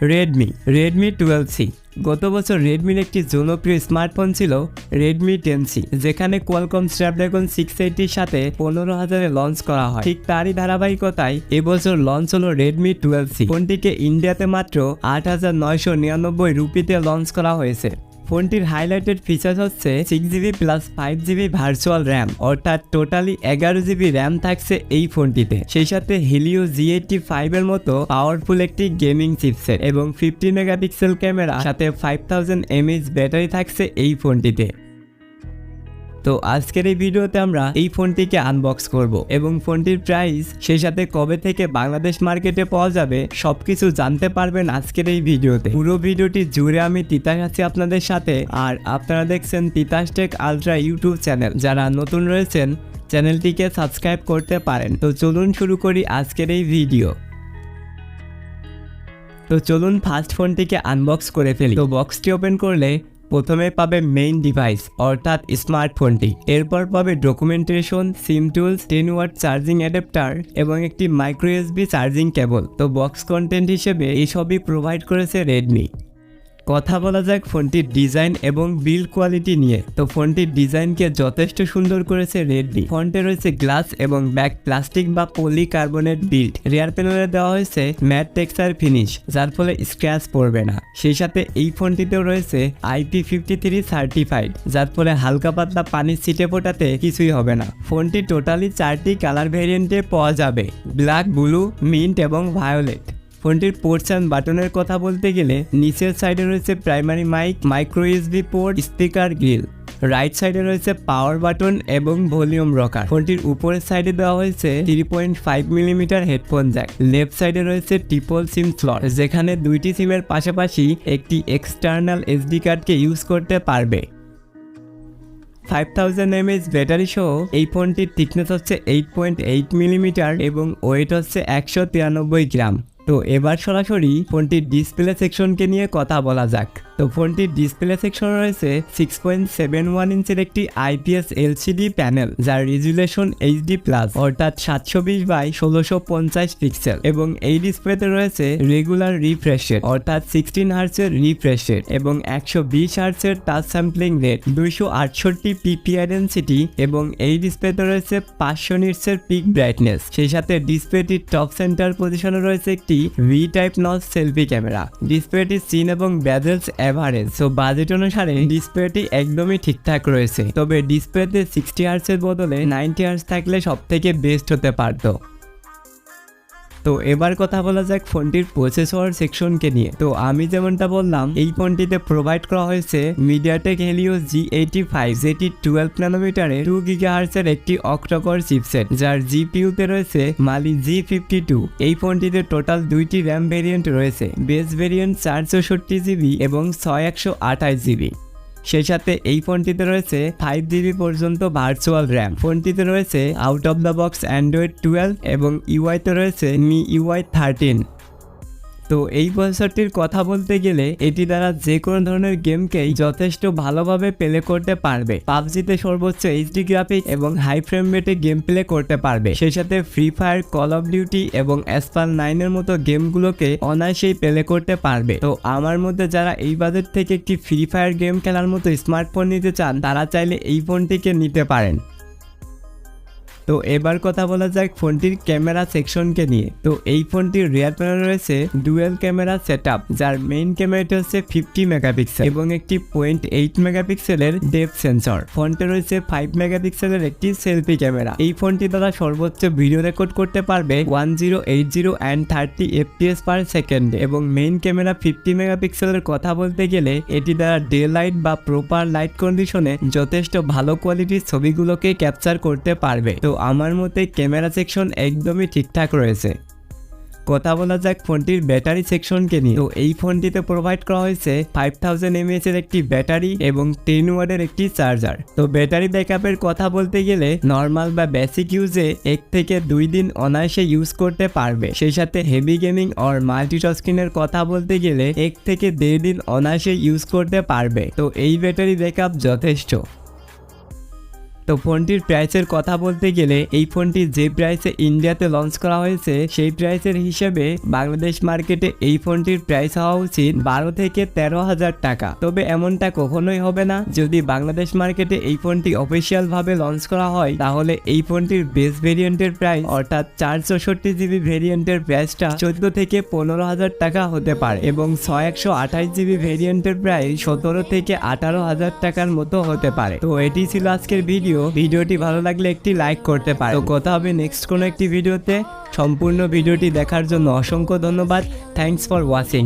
Redmi 12C। গত বছর রেডমির একটি জনপ্রিয় স্মার্টফোন ছিল Redmi 10C, যেখানে কোয়ালকম স্ন্যাপড্রাগন 680 সাথে 15,000-এ লঞ্চ করা হয়। ঠিক তারই ধারাবাহিকতায় এবছর লঞ্চ হলো Redmi 12C। ফোনটিকে ইন্ডিয়াতে মাত্র 8,999 রুপিতে লঞ্চ করা হয়েছে। ফোনটির হাইলাইটেড ফিচার্স হচ্ছে 6GB plus 5GB virtual RAM, অর্থাৎ টোটালি 11GB র্যাম থাকছে এই ফোনটিতে। সেই সাথে Helio G85 এর মতো পাওয়ারফুল একটি গেমিং চিপসেট এবং 50 মেগাপিক্সেল ক্যামেরা সাথে 5000 mAh ব্যাটারি থাকছে এই ফোনটিতে। তো আজকের এই ভিডিওতে আমরা এই ফোনটিকে আনবক্স করব এবং ফোনটির প্রাইস, সেই সাথে কবে থেকে বাংলাদেশ মার্কেটে পাওয়া যাবে, সবকিছু জানতে পারবেন আজকের এই ভিডিওতে। পুরো ভিডিওটি জুড়ে আমি তিতাস আছি আপনাদের সাথে, আর আপনারা দেখছেন Titas tech ultra YouTube channel. যারা নতুন রয়েছেন চ্যানেলটিকে সাবস্ক্রাইব করতে পারেন। তো চলুন শুরু করি আজকের এই ভিডিও। তো চলুন ফার্স্ট ফোনটিকে আনবক্স করে ফেলি। তো বক্সটি ওপেন করলে প্রথমে পাবে মেইন ডিভাইস অর্থাৎ স্মার্টফোনটি, এরপর পাবে ডকুমেন্টেশন, সিম টুলস, 10 ওয়াট চার্জিং অ্যাডাপ্টার এবং একটি মাইক্রো USB চার্জিং কেবল। তো বক্স কন্টেন্ট হিসেবে এসবই প্রোভাইড করেছে রেডমি। কথা বলা যাক ফোনটির ডিজাইন এবং বিল্ড কোয়ালিটি নিয়ে। তো ফোনটির ডিজাইনকে যথেষ্ট সুন্দর করেছে রেডমি। ফ্রন্টে রয়েছে গ্লাস এবং ব্যাক প্লাস্টিক বা পলিকার্বনেট বিল্ড। রিয়ার প্যানেলে দেওয়া হয়েছে ম্যাট টেক্সচার ফিনিশ, যার ফলে স্ক্র্যাচ পড়বে না। সেই সাথে এই ফোনটিতেও রয়েছে IP53 সার্টিফাইড, যার ফলে হালকা পাতলা পানি ছিটে ফোটাতে কিছুই হবে না। ফোনটি টোটালি 4টি কালার ভেরিয়েন্টে পাওয়া যাবে, ব্ল্যাক, ব্লু, মিন্ট এবং ভায়োলেট। ফোনটির পোর্টস অ্যান্ড বাটনের কথা বলতে গেলে নিচের সাইডে রয়েছে primary mic, micro USB port, speaker grille. Right সাইডে রয়েছে পাওয়ার বাটন এবং ভলিউম রকার। ফোনটির উপরের সাইডে দেওয়া হয়েছে 3.5mm হেডফোন জ্যাক। লেফট সাইডে রয়েছে ট্রিপল সিম স্লট, যেখানে দুইটি সিমের পাশাপাশি একটি এক্সটার্নাল SD কার্ডকে ইউজ করতে পারবে। 5000 mAh ব্যাটারি সহ এই ফোনটির থিকনেস হচ্ছে 8.8mm এবং ওয়েট হচ্ছে 193 গ্রাম। তো এবার সরাসরি ফোনটির ডিসপ্লে সেকশনকে নিয়ে কথা বলা যাক। তো ফোনটির ডিসপ্লে সেকশন রয়েছে 6.71 ইঞ্চের একটি IPS LCD প্যানেল, যার রেজুলেশন HD+, অর্থাৎ 720x1650 পিক্সেল, এবং এই ডিসপ্লেতে রয়েছে রেগুলার রিফ্রেশ রেট অর্থাৎ 16 হার্টজের রিফ্রেশ রেট এবং 120 হার্টজের touch sampling rate, 268 PPI density এবং এই ডিসপ্লেতে রয়েছে 500 নিটসের পিক ব্রাইটনেস। সেই সাথে ডিসপ্লেটির টপ সেন্টার পজিশনে রয়েছে একটি V type notch selfie camera. ডিসপ্লেটির সিন এবং বেজেলস এভারেজ, সো বাজেট অনুসারে ডিসপ্লেটি একদমই ঠিকঠাক রয়েছে। তবে ডিসপ্লেতে 60 হার্টজের বদলে 90 হার্টজ থাকলে সব থেকে বেস্ট হতে পারত। তো এবার কথা বলা যাক ফোনটির প্রসেসর সেকশনকে নিয়ে। তো আমি যেমনটা বললাম, এই ফোনটিতে প্রোভাইড করা হয়েছে Mediatek Helio G85, যেটি 12 ন্যানোমিটারের 2 GHz-এর একটি Octa-Core চিপসেট, যার GPU তে রয়েছে Mali G52। এই ফোনটিতে টোটাল 2টি র্যাম ভেরিয়েন্ট রয়েছে, বেস ভেরিয়েন্ট 464GB এবং 6128GB। সেই সাথে এই ফোনটিতে রয়েছে 5GB পর্যন্ত ভার্চুয়াল র্যাম। ফোনটিতে রয়েছে out of the box Android 12 এবং UI-তে রয়েছে MIUI 13। তো এই প্রসেসরটির কথা বলতে গেলে এটি দ্বারা যে কোনো ধরনের গেমকেই যথেষ্ট ভালোভাবে প্লে করতে পারবে। পাবজিতে সর্বোচ্চ HD গ্রাফিক এবং হাই ফ্রেম রেটে গেম প্লে করতে পারবে। সেই সাথে free fire, call of duty এবং অ্যাসফাল্ট 9 এর মতো গেমগুলোকে অনায়াসেই প্লে করতে পারবে। তো আমার মধ্যে যারা এই বাজেট থেকে একটি ফ্রি ফায়ার গেম খেলার মতো স্মার্টফোন নিতে চান, তারা চাইলে এই ফোনটিকে নিতে পারেন। তো এবার কথা বলা যাক ফোনটির ক্যামেরা সেকশনকে নিয়ে। তো এই ফোনটির রিয়ার প্যানেলে রয়েছে ডুয়েল ক্যামেরা সেটআপ, যার মেইন ক্যামেরাটি হচ্ছে 50 মেগাপিক্সেল এবং একটি 0.8 মেগাপিক্সেলের ডেপথ সেন্সর। ফোনটে রয়েছে 5 মেগাপিক্সেলের একটি সেলফি ক্যামেরা। এই ফোনটি দ্বারা সর্বোচ্চ ভিডিও রেকর্ড করতে পারবে 1080 and 30 FPS পার সেকেন্ড। এবং মেইন ক্যামেরা 50 মেগাপিক্সেলের কথা বলতে গেলে এটি দ্বারা ডে লাইট বা প্রপার লাইট কন্ডিশনে যথেষ্ট ভালো কোয়ালিটির ছবিগুলোকে ক্যাপচার করতে পারবে। তো আমার মতে ক্যামেরা সেকশন একদমই ঠিকঠাক রয়েছে। কথা বলা যাক ফোনটির ব্যাটারি সেকশনকে নিয়ে। তো এই ফোনটিতে প্রোভাইড করা হয়েছে 5000 mAh এর একটি ব্যাটারি এবং 10 ওয়াটের একটি চার্জার। তো ব্যাটারি ব্যাকআপের কথা বলতে গেলে নর্মাল বা বেসিক ইউজে 1 থেকে 2 দিন অনায়াসে ইউজ করতে পারবে। সেই সাথে হেভি গেমিং আর মাল্টিটাস্কিংয়ের কথা বলতে গেলে 1 থেকে 1.5 দিন অনায়াসে ইউজ করতে পারবে। তো এই ব্যাটারি ব্যাকআপ যথেষ্ট। তো ফোনটির প্রাইসের কথা বলতে গেলে এই ফোনটি যে প্রাইসে ইন্ডিয়াতে লঞ্চ করা হয়েছে সেই প্রাইসের হিসেবে বাংলাদেশ মার্কেটে এই ফোনটির প্রাইস হওয়া উচিত 12 থেকে 13,000 টাকা। তবে এমনটা কখনোই হবে না। যদি বাংলাদেশ মার্কেটে এই ফোনটি অফিসিয়াল ভাবে লঞ্চ করা হয় তাহলে এই ফোনটির বেস ভেরিয়েন্টের প্রাইস অর্থাৎ 464GB ভেরিয়েন্টের প্রাইসটা 14 থেকে 15,000 টাকা হতে পারে এবং 128GB ভেরিয়েন্টের প্রাইস 17 থেকে 18,000 টাকার মতো হতে পারে। তো এটি ছিল আজকের ভিডিওটি ভালো লাগলে একটি লাইক করতে পারে। তো কথা হবে নেক্সট কোনো একটি ভিডিওতে। সম্পূর্ণ ভিডিওটি দেখার জন্য অসংখ্য ধন্যবাদ। Thanks for watching.